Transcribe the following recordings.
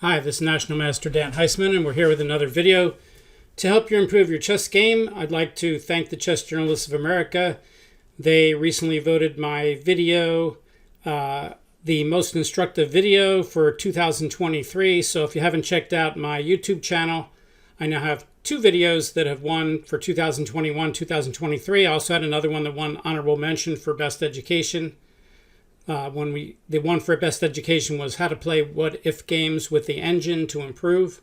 Hi, this is National Master Dan Heisman, and we're here with another video. To help you improve your chess game, I'd like to thank the Chess Journalists of America. They recently voted my video the most instructive video for 2023. So if you haven't checked out my YouTube channel, I now have two videos that have won for 2021, 2023. I also had another one that won honorable mention for best education. The one for best education was how to play what-if games with the engine to improve.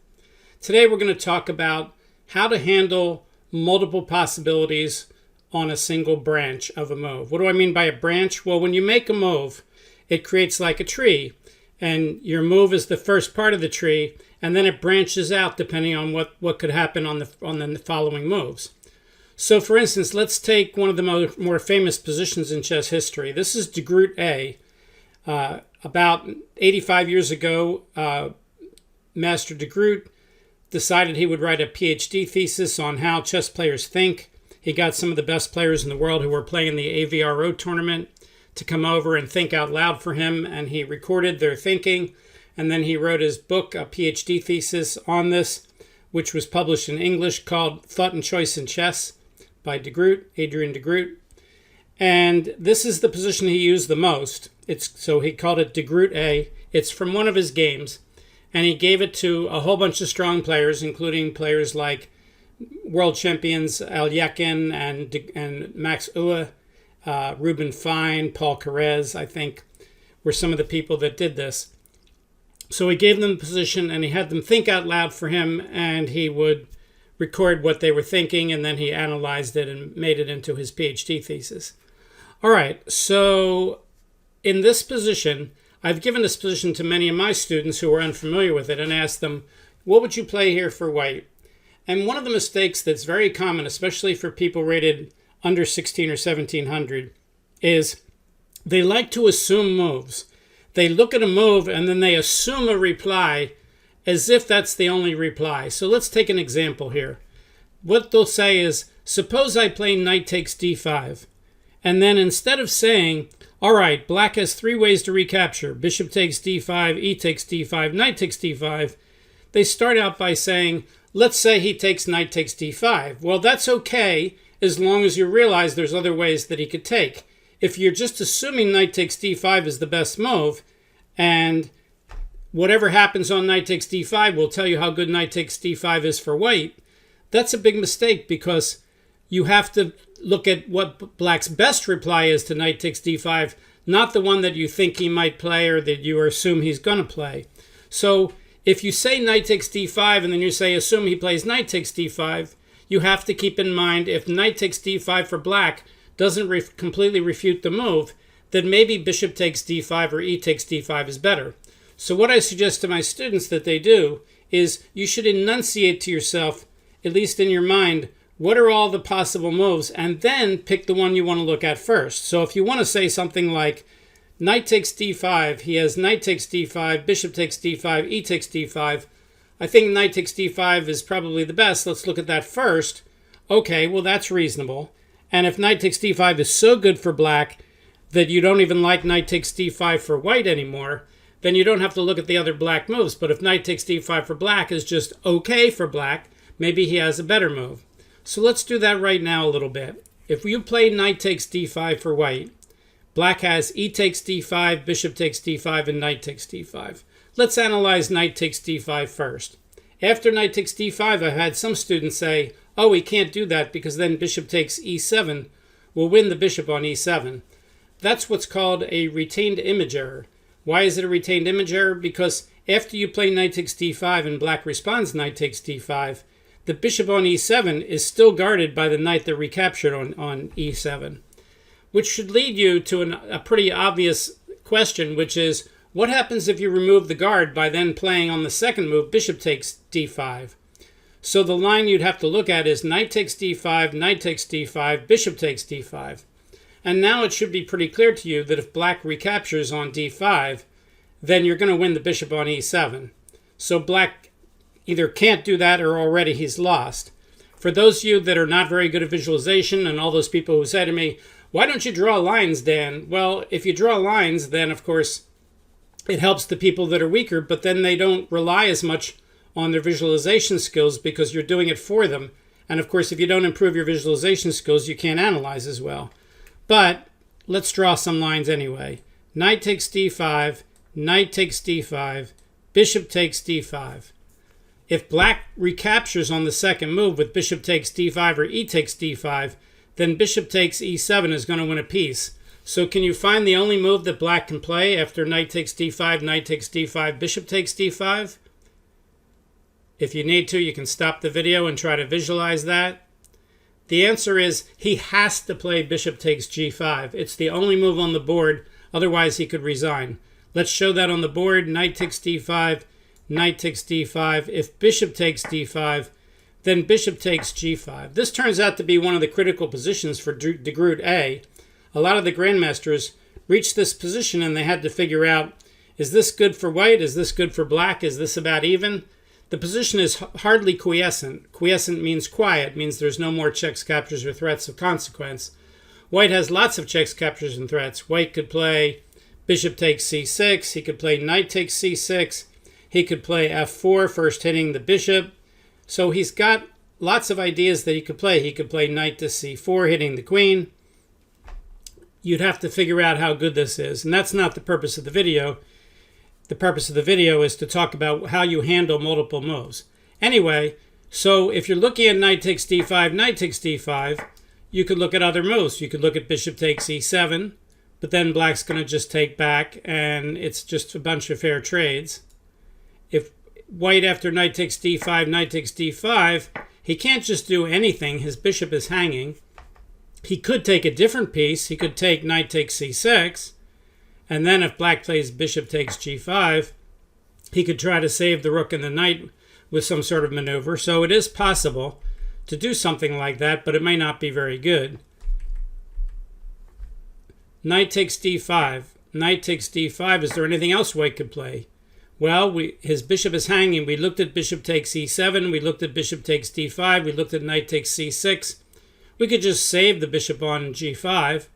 Today we're going to talk about how to handle multiple possibilities on a single branch of a move. What do I mean by a branch? Well, when you make a move, it creates like a tree, and your move is the first part of the tree, and then it branches out depending on what could happen on the following moves. So for instance, let's take one of the more famous positions in chess history. This is Groot A. About 85 years ago, Master Groot decided he would write a PhD thesis on how chess players think. He got some of the best players in the world who were playing the AVRO tournament to come over and think out loud for him, and he recorded their thinking, and then he wrote his book, a PhD thesis on this, which was published in English, called Thought and Choice in Chess by Adrian de Groot. And this is the position he used the most. So he called it de Groot A. It's from one of his games, and he gave it to a whole bunch of strong players, including players like world champions Alyakin and Max Euwe, Ruben Fine, Paul Carrez, I think, were some of the people that did this. So he gave them the position, and he had them think out loud for him, and he would record what they were thinking, and then he analyzed it and made it into his PhD thesis. All right, so in this position, I've given this position to many of my students who are unfamiliar with it and asked them, what would you play here for white? And one of the mistakes that's very common, especially for people rated under 16 or 1700, is they like to assume moves. They look at a move and then they assume a reply as if that's the only reply. So let's take an example here. What they'll say is, suppose I play knight takes d5. And then instead of saying, all right, black has three ways to recapture, bishop takes d5, e takes d5, knight takes d5, they start out by saying, let's say he takes knight takes d5. Well, that's okay as long as you realize there's other ways that he could take. If you're just assuming knight takes d5 is the best move, and whatever happens on knight takes d5 will tell you how good knight takes d5 is for white, that's a big mistake, because you have to look at what black's best reply is to knight takes d5, not the one that you think he might play or that you assume he's going to play. So if you say knight takes d5 and then you say assume he plays knight takes d5, you have to keep in mind if knight takes d5 for black doesn't completely refute the move, then maybe bishop takes d5 or e takes d5 is better. So what I suggest to my students that they do is you should enunciate to yourself, at least in your mind, what are all the possible moves, and then pick the one you want to look at first. So if you want to say something like knight takes d5, he has knight takes d5, bishop takes d5, e takes d5. I think knight takes d5 is probably the best. Let's look at that first. Okay, well, that's reasonable. And if knight takes d5 is so good for black that you don't even like knight takes d5 for white anymore, then you don't have to look at the other black moves. But if knight takes d5 for black is just okay for black, maybe he has a better move. So let's do that right now a little bit. If you play knight takes d5 for white, black has e takes d5, bishop takes d5, and knight takes d5. Let's analyze knight takes d5 first. After knight takes d5, I've had some students say, oh, we can't do that because then bishop takes e7 will win the bishop on e7. That's what's called a retained image error. Why is it a retained image error? Because after you play knight takes d5 and black responds knight takes d5, the bishop on e7 is still guarded by the knight that recaptured on e7, which should lead you to a pretty obvious question, which is, what happens if you remove the guard by then playing on the second move, bishop takes d5? So the line you'd have to look at is knight takes d5, knight takes d5, bishop takes d5. And now it should be pretty clear to you that if black recaptures on d5, then you're going to win the bishop on e7. So black either can't do that or already he's lost. For those of you that are not very good at visualization and all those people who say to me, why don't you draw lines, Dan? Well, if you draw lines, then of course it helps the people that are weaker, but then they don't rely as much on their visualization skills because you're doing it for them. And of course, if you don't improve your visualization skills, you can't analyze as well. But let's draw some lines anyway. Knight takes d5, knight takes d5, bishop takes d5. If black recaptures on the second move with bishop takes d5 or e takes d5, then bishop takes e7 is going to win a piece. So can you find the only move that black can play after knight takes d5, knight takes d5, bishop takes d5? If you need to, you can stop the video and try to visualize that. The answer is he has to play bishop takes g5. It's the only move on the board, otherwise he could resign. Let's show that on the board. Knight takes d5, knight takes d5. If bishop takes d5, then bishop takes g5. This turns out to be one of the critical positions for Groot A. A lot of the grandmasters reached this position and they had to figure out, is this good for white? Is this good for black? Is this about even? The position is hardly quiescent. Quiescent means quiet, means there's no more checks, captures, or threats of consequence. White has lots of checks, captures, and threats. White could play bishop takes c6. He could play knight takes c6. He could play f4, first hitting the bishop. So he's got lots of ideas that he could play. He could play knight to c4, hitting the queen. You'd have to figure out how good this is. And that's not the purpose of the video. The purpose of the video is to talk about how you handle multiple moves. Anyway, so if you're looking at knight takes d5, knight takes d5, you could look at other moves. You could look at bishop takes e7, but then black's going to just take back, and it's just a bunch of fair trades. If white after knight takes d5, knight takes d5, he can't just do anything. His bishop is hanging. He could take a different piece. He could take knight takes c6, and then if black plays bishop takes g5, he could try to save the rook and the knight with some sort of maneuver. So it is possible to do something like that, but it may not be very good. Knight takes d5. Knight takes d5. Is there anything else white could play? Well, his bishop is hanging. We looked at bishop takes e7. We looked at bishop takes d5. We looked at knight takes c6. We could just save the bishop on g5.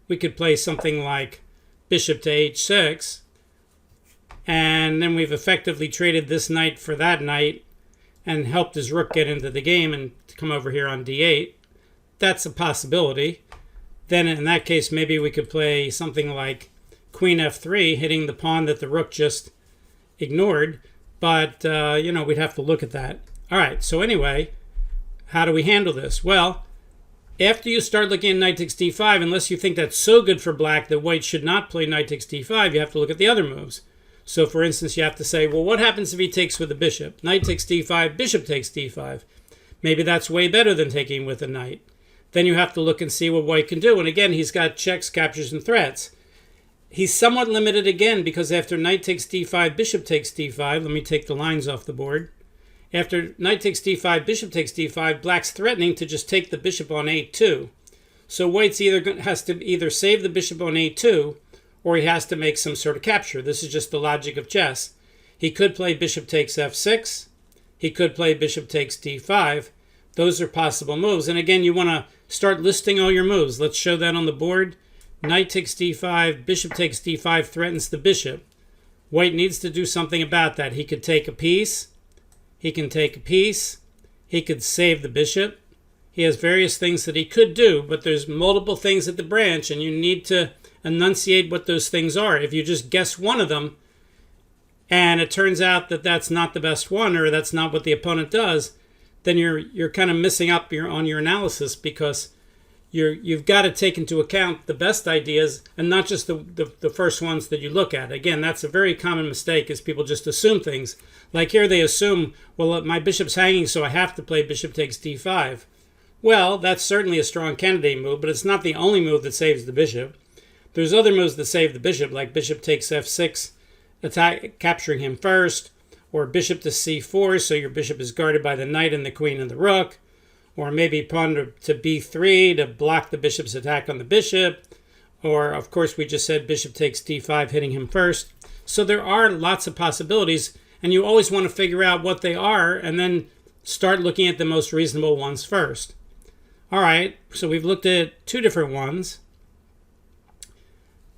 We could play something like bishop to h6. And then we've effectively traded this knight for that knight and helped his rook get into the game and come over here on d8. That's a possibility. Then in that case, maybe we could play something like queen f3, hitting the pawn that the rook just ignored. But, we'd have to look at that. All right, so anyway, how do we handle this? Well, after you start looking at knight takes d5, unless you think that's so good for black that white should not play knight takes d5, you have to look at the other moves. So, for instance, you have to say, well, what happens if he takes with a bishop? Knight takes d5, bishop takes d5. Maybe that's way better than taking with a knight. Then you have to look and see what white can do. And again, he's got checks, captures, and threats. He's somewhat limited again because after knight takes d5, bishop takes d5, let me take the lines off the board. After knight takes d5, bishop takes d5, black's threatening to just take the bishop on a2. So white's has to either save the bishop on a2 or he has to make some sort of capture. This is just the logic of chess. He could play bishop takes f6. He could play bishop takes d5. Those are possible moves. And again, you want to start listing all your moves. Let's show that on the board. Knight takes d5, bishop takes d5 threatens the bishop. White needs to do something about that. He could take a piece. He can take a piece. He could save the bishop. He has various things that he could do, but there's multiple things at the branch, and you need to enunciate what those things are. If you just guess one of them, and it turns out that that's not the best one, or that's not what the opponent does, then you're kind of missing up on your analysis, because you've got to take into account the best ideas and not just the first ones that you look at. Again, that's a very common mistake, is people just assume things. Like here they assume, well, my bishop's hanging, so I have to play bishop takes d5. Well, that's certainly a strong candidate move, but it's not the only move that saves the bishop. There's other moves that save the bishop, like bishop takes f6, capturing him first, or bishop to c4, so your bishop is guarded by the knight and the queen and the rook, or maybe pawn to b3 to block the bishop's attack on the bishop, or of course we just said bishop takes d5, hitting him first. So there are lots of possibilities, and you always want to figure out what they are and then start looking at the most reasonable ones first. All right, so we've looked at two different ones.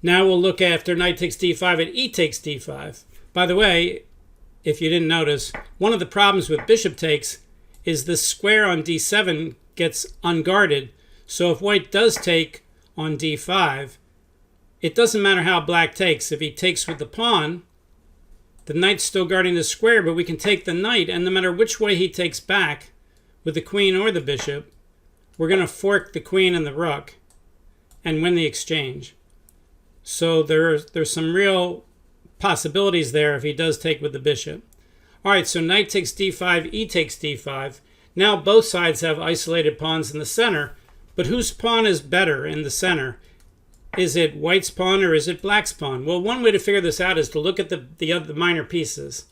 Now we'll look after knight takes d5 at e takes d5. By the way, if you didn't notice, one of the problems with bishop takes is this square on d7 gets unguarded. So if white does take on d5, it doesn't matter how black takes. If he takes with the pawn, the knight's still guarding the square, but we can take the knight, and no matter which way he takes back, with the queen or the bishop, we're going to fork the queen and the rook and win the exchange. So there's some real possibilities there if he does take with the bishop. All right, so knight takes d5, e takes d5. Now both sides have isolated pawns in the center, but whose pawn is better in the center? Is it white's pawn or is it black's pawn? Well, one way to figure this out is to look at the other minor pieces.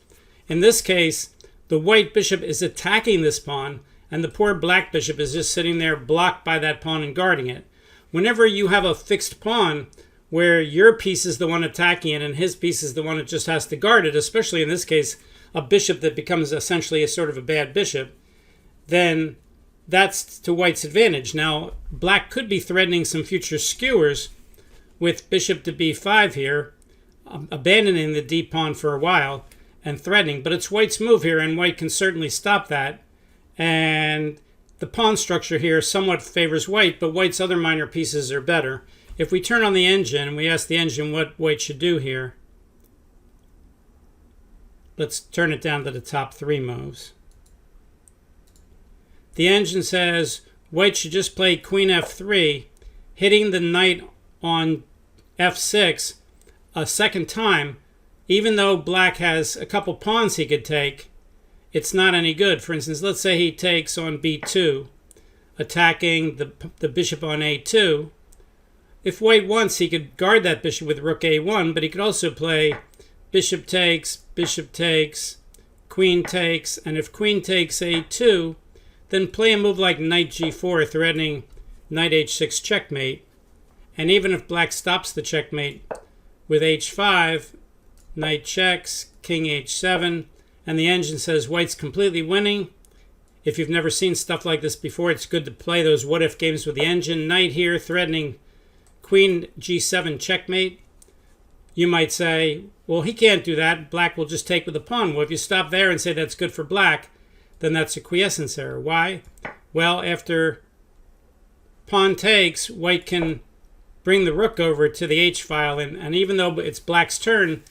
In this case, the white bishop is attacking this pawn, and the poor black bishop is just sitting there blocked by that pawn and guarding it. Whenever you have a fixed pawn where your piece is the one attacking it and his piece is the one that just has to guard it, especially in this case, a bishop that becomes essentially a sort of a bad bishop, then that's to white's advantage. Now, black could be threatening some future skewers with bishop to b5 here, abandoning the d pawn for a while and threatening, but it's white's move here, and white can certainly stop that. And the pawn structure here somewhat favors white, but white's other minor pieces are better. If we turn on the engine and we ask the engine what white should do here, let's turn it down to the top 3 moves. The engine says white should just play queen f3, hitting the knight on f6 a second time. Even though black has a couple pawns he could take, it's not any good. For instance, let's say he takes on b2, attacking the bishop on a2. If white wants, he could guard that bishop with rook a1, but he could also play bishop takes, queen takes, and if queen takes a2, then play a move like knight g4, threatening knight h6 checkmate. And even if black stops the checkmate with h5, knight checks, king h7, and the engine says white's completely winning. If you've never seen stuff like this before, it's good to play those what-if games with the engine. Knight here threatening queen g7 checkmate. You might say, well, he can't do that. Black will just take with the pawn. Well, if you stop there and say that's good for black, then that's a quiescence error. Why? Well, after pawn takes, white can bring the rook over to the h-file, and even though it's black's turn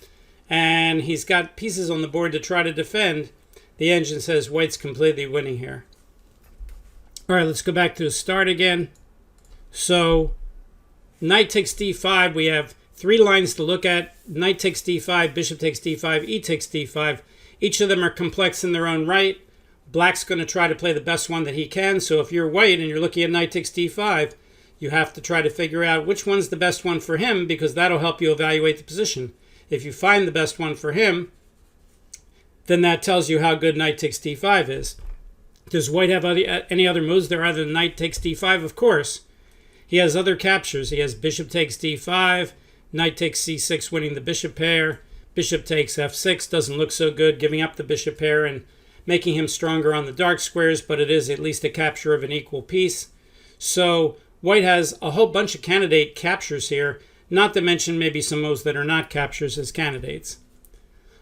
and he's got pieces on the board to try to defend, the engine says white's completely winning here. All right, let's go back to the start again. So knight takes d5, we have 3 lines to look at. Knight takes d5, bishop takes d5, e takes d5. Each of them are complex in their own right. Black's going to try to play the best one that he can. So if you're white and you're looking at knight takes d5, you have to try to figure out which one's the best one for him, because that'll help you evaluate the position. If you find the best one for him, then that tells you how good knight takes d5 is. Does white have any other moves there other than knight takes d5? Of course. He has other captures. He has bishop takes d5, knight takes c6, winning the bishop pair. Bishop takes f6, doesn't look so good, giving up the bishop pair and making him stronger on the dark squares, but it is at least a capture of an equal piece. So white has a whole bunch of candidate captures here, not to mention maybe some moves that are not captures as candidates.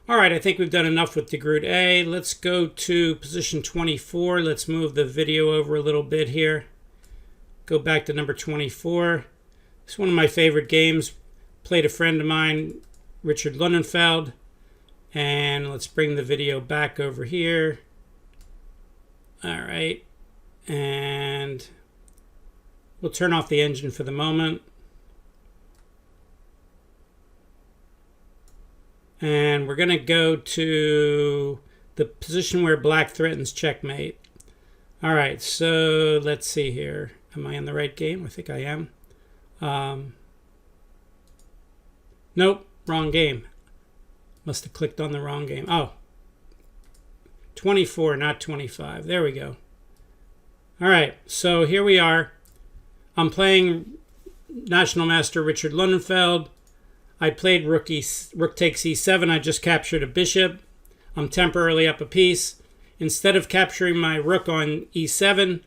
All right, I think we've done enough with the Groot A. Let's go to position 24. Let's move the video over a little bit here. Go back to number 24. It's one of my favorite games. Played a friend of mine, Richard Lunenfeld. And let's bring the video back over here. All right. And we'll turn off the engine for the moment. And we're going to go to the position where black threatens checkmate. All right, so let's see here. Am I in the right game? I think I am. Nope, wrong game. Must have clicked on the wrong game. Oh, 24, not 25. There we go. All right, so here we are. I'm playing National Master Richard Lunenfeld. I played rook takes e7. I just captured a bishop. I'm temporarily up a piece. Instead of capturing my rook on e7,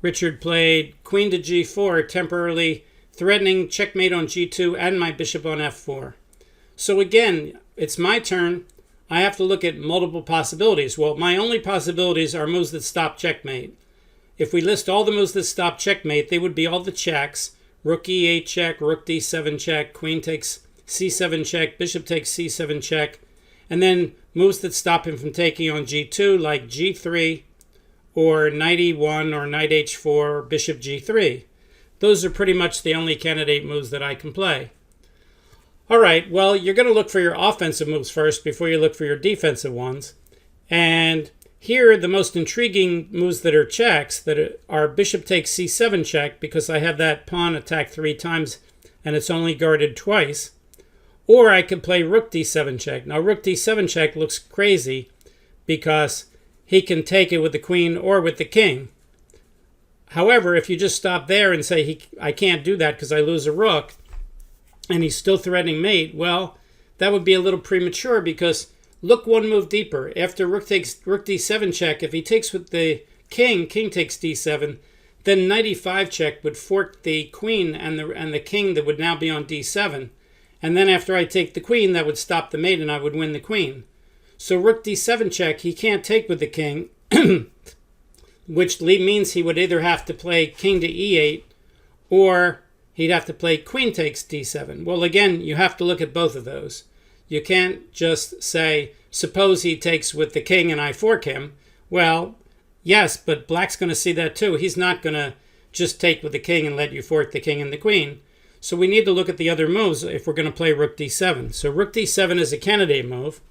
Richard played queen to g4, temporarily threatening checkmate on g2 and my bishop on f4. So again, it's my turn. I have to look at multiple possibilities. Well, my only possibilities are moves that stop checkmate. If we list all the moves that stop checkmate, they would be all the checks. Rook e8 check, rook d7 check, queen takes c7 check, bishop takes c7 check, and then moves that stop him from taking on g2 like g3 or knight e1 or knight h4 or bishop g3. Those are pretty much the only candidate moves that I can play. All right, well, you're going to look for your offensive moves first before you look for your defensive ones. And here, the most intriguing moves that are checks that are bishop takes c7 check, because I have that pawn attacked 3 times and it's only guarded twice. Or I could play rook d7 check. Now, rook d7 check looks crazy because he can take it with the queen or with the king. However, if you just stop there and say, I can't do that because I lose a rook, and he's still threatening mate, well, that would be a little premature, because look one move deeper. After rook d7 check, if he takes with the king takes d7, then knight e5 check would fork the queen and the king that would now be on d7. And then after I take the queen, that would stop the mate and I would win the queen. So rook d7 check, he can't take with the king, which means he would either have to play king to e8 or he'd have to play queen takes d7. Well, again, you have to look at both of those. You can't just say, suppose he takes with the king and I fork him. Well, yes, but black's going to see that too. He's not going to just take with the king and let you fork the king and the queen. So we need to look at the other moves if we're going to play rook d7. So rook d7 is a candidate move.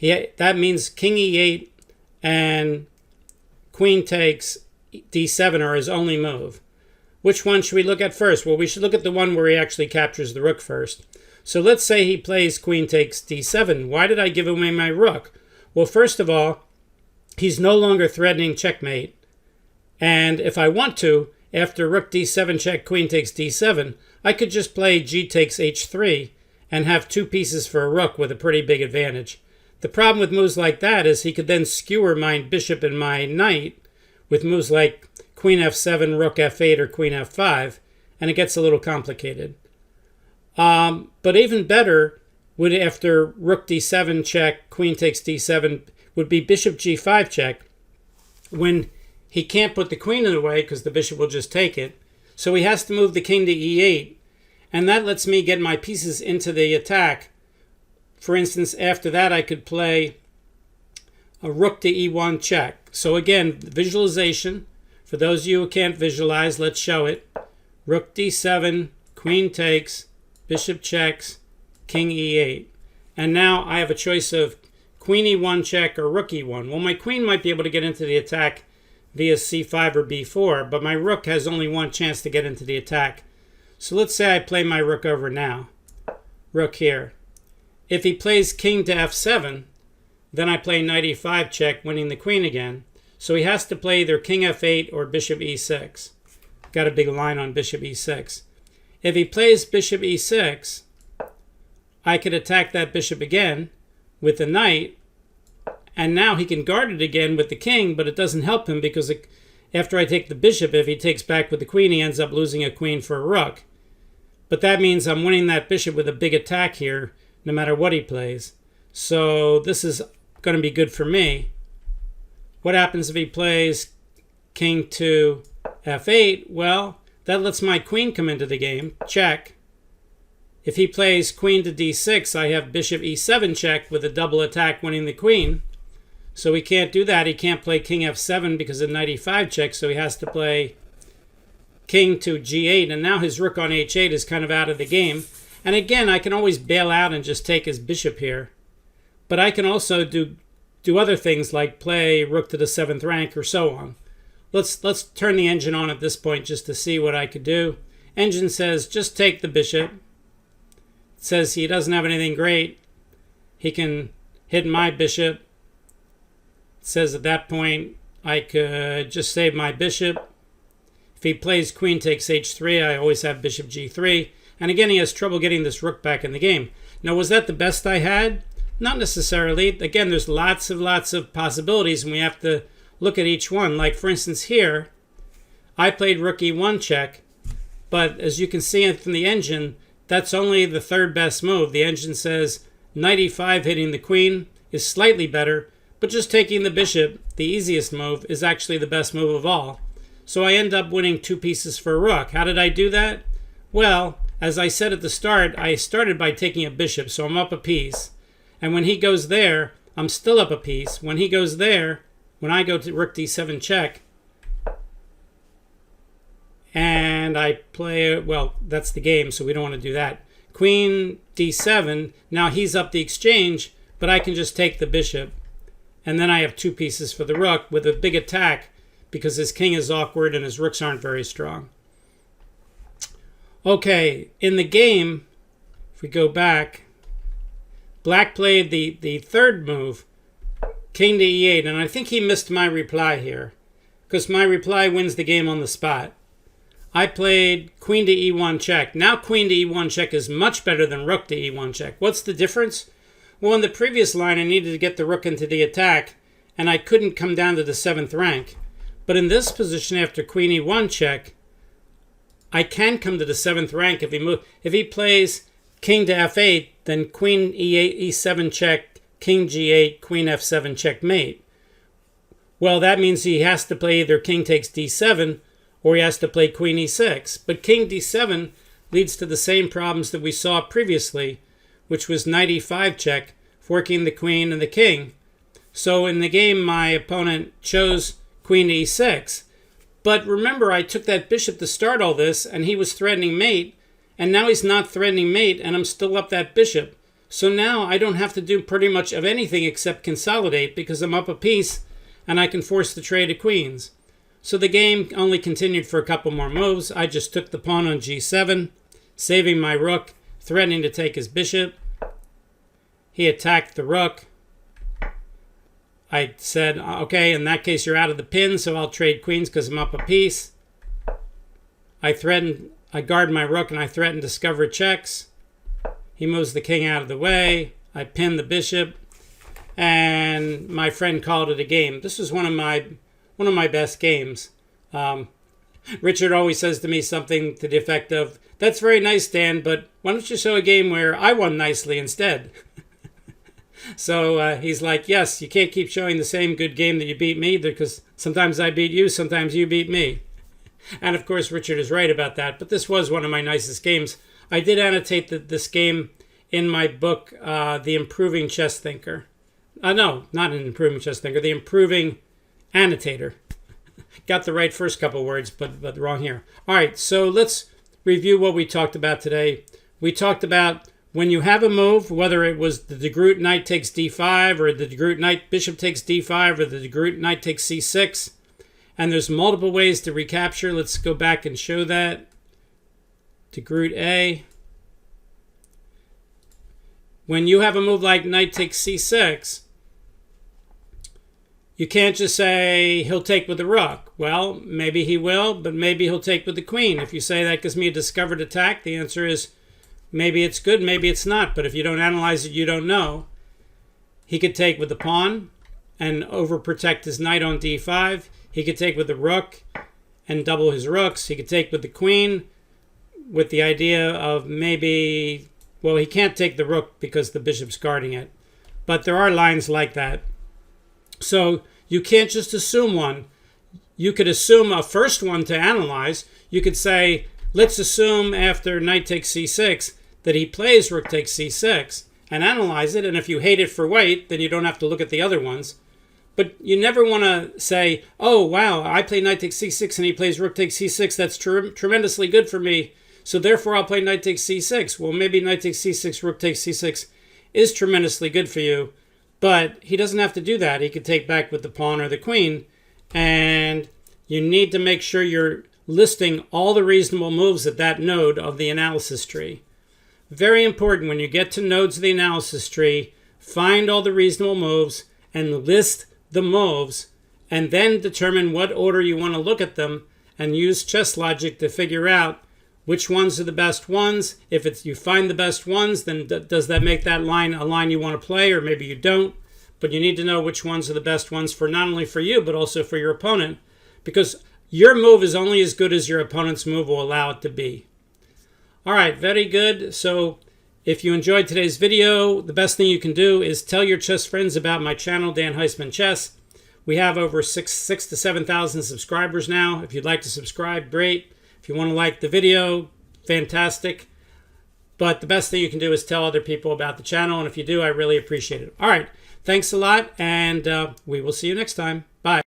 That means king e8 and queen takes d7 are his only move. Which one should we look at first? Well, we should look at the one where he actually captures the rook first. So let's say he plays queen takes d7. Why did I give away my rook? Well, first of all, he's no longer threatening checkmate. And if I want to, after rook d7 check, queen takes d7, I could just play g takes h3 and have 2 pieces for a rook with a pretty big advantage. The problem with moves like that is he could then skewer my bishop and my knight with moves like queen f7, rook f8, or queen f5, and it gets a little complicated. But even better would, after rook d7 check, queen takes d7, would be bishop g5 check, when he can't put the queen in the way because the bishop will just take it. So he has to move the king to e8, and that lets me get my pieces into the attack. For instance, after that, I could play a rook to e1 check. So again, visualization. For those of you who can't visualize, let's show it. Rook d7, queen takes, bishop checks, king e8. And now I have a choice of queen e1 check or rook e1. Well, my queen might be able to get into the attack via c5 or b4, but my rook has only one chance to get into the attack. So let's say I play my rook over now. Rook here. If he plays king to f7, then I play knight e5 check, winning the queen again. So he has to play either king f8 or bishop e6. Got a big line on bishop e6. If he plays bishop e6, I could attack that bishop again with the knight, and now he can guard it again with the king, but it doesn't help him because after I take the bishop, if he takes back with the queen, he ends up losing a queen for a rook. But that means I'm winning that bishop with a big attack here, no matter what he plays. So this is going to be good for me. What happens if he plays king to f8? Well, that lets my queen come into the game. Check. If he plays queen to d6, I have bishop e7 check with a double attack, winning the queen. So he can't do that. He can't play king f7 because of knight e5 check, so he has to play king to g8, and now his rook on h8 is kind of out of the game. And again, I can always bail out and just take his bishop here. But I can also do other things like play rook to the 7th rank or so on. Let's turn the engine on at this point just to see what I could do. Engine says just take the bishop. It says he doesn't have anything great. He can hit my bishop. It says at that point I could just save my bishop. If he plays queen takes h3, I always have bishop g3. And again, he has trouble getting this rook back in the game. Now, was that the best I had? Not necessarily. Again, there's lots of possibilities, and we have to look at each one. Like, for instance, here, I played rook e1 check, But as you can see from the engine, that's only the third best move. The engine says knight e5 hitting the queen is slightly better, but just taking the bishop, the easiest move, is actually the best move of all. So I end up winning 2 pieces for a rook. How did I do that? Well, as I said at the start, I started by taking a bishop, so I'm up a piece. And when he goes there, I'm still up a piece. When he goes there, when I go to rook d7 check, and I play, well, that's the game, so we don't want to do that. Queen d7, now he's up the exchange, but I can just take the bishop. And then I have 2 pieces for the rook with a big attack because his king is awkward and his rooks aren't very strong. Okay, in the game, if we go back, Black played the third move, king to e8, and I think he missed my reply here because my reply wins the game on the spot. I played queen to e1 check. Now queen to e1 check is much better than rook to e1 check. What's the difference? Well, in the previous line, I needed to get the rook into the attack, and I couldn't come down to the 7th rank. But in this position, after queen e1 check, I can come to the 7th rank if he plays king to f8, then queen e8, e7 check, king g8, queen f7 checkmate. Well, that means he has to play either king takes d7 or he has to play queen e6. But king d7 leads to the same problems that we saw previously, which was knight e5 check, forking the queen and the king. So in the game, my opponent chose queen to e6. But remember, I took that bishop to start all this, and he was threatening mate, and now he's not threatening mate, and I'm still up that bishop. So now I don't have to do pretty much of anything except consolidate because I'm up a piece, and I can force the trade of queens. So the game only continued for a couple more moves. I just took the pawn on g7, saving my rook, threatening to take his bishop. He attacked the rook. I said, okay, in that case, you're out of the pin, so I'll trade queens because I'm up a piece. I guard my rook, and I threaten discover checks. He moves the king out of the way. I pin the bishop, and my friend called it a game. This was one of my best games. Richard always says to me something to the effect of, "That's very nice, Dan, but why don't you show a game where I won nicely instead?" So he's like, yes, you can't keep showing the same good game that you beat me because sometimes I beat you, sometimes you beat me. And of course, Richard is right about that, but this was one of my nicest games. I did annotate this game in my book, The Improving Chess Thinker. No, not an Improving Chess Thinker, The Improving Annotator. Got the right first couple words, but wrong here. All right, so let's review what we talked about today. We talked about when you have a move, whether it was the de Groot knight takes d5, or the de Groot knight bishop takes d5, or the de Groot knight takes c6, and there's multiple ways to recapture. Let's go back and show that. De Groot A. When you have a move like knight takes c6, you can't just say he'll take with the rook. Well, maybe he will, but maybe he'll take with the queen. If you say that gives me a discovered attack, the answer is maybe it's good, maybe it's not. But if you don't analyze it, you don't know. He could take with the pawn and overprotect his knight on d5. He could take with the rook and double his rooks. He could take with the queen with the idea of maybe, well, he can't take the rook because the bishop's guarding it. But there are lines like that. So you can't just assume one. You could assume a first one to analyze. You could say, let's assume after knight takes c6 that he plays rook takes c6 and analyze it. And if you hate it for white, then you don't have to look at the other ones. But you never want to say, oh, wow, I play knight takes c6 and he plays rook takes c6. That's tremendously good for me. So therefore, I'll play knight takes c6. Well, maybe knight takes c6, rook takes c6 is tremendously good for you. But he doesn't have to do that. He could take back with the pawn or the queen. And you need to make sure you're listing all the reasonable moves at that node of the analysis tree. Very important, when you get to nodes of the analysis tree, find all the reasonable moves and list the moves, and then determine what order you want to look at them and use chess logic to figure out which ones are the best ones. If you find the best ones, then does that make that line a line you want to play, or maybe you don't? But you need to know which ones are the best ones for not only for you, but also for your opponent. Because Your move is only as good as your opponent's move will allow it to be. All right, very good. So if you enjoyed today's video, the best thing you can do is tell your chess friends about my channel, Dan Heisman Chess. We have over 6,000 to 7,000 subscribers now. If you'd like to subscribe, great. If you want to like the video, fantastic. But the best thing you can do is tell other people about the channel. And if you do, I really appreciate it. All right. Thanks a lot. And we will see you next time. Bye.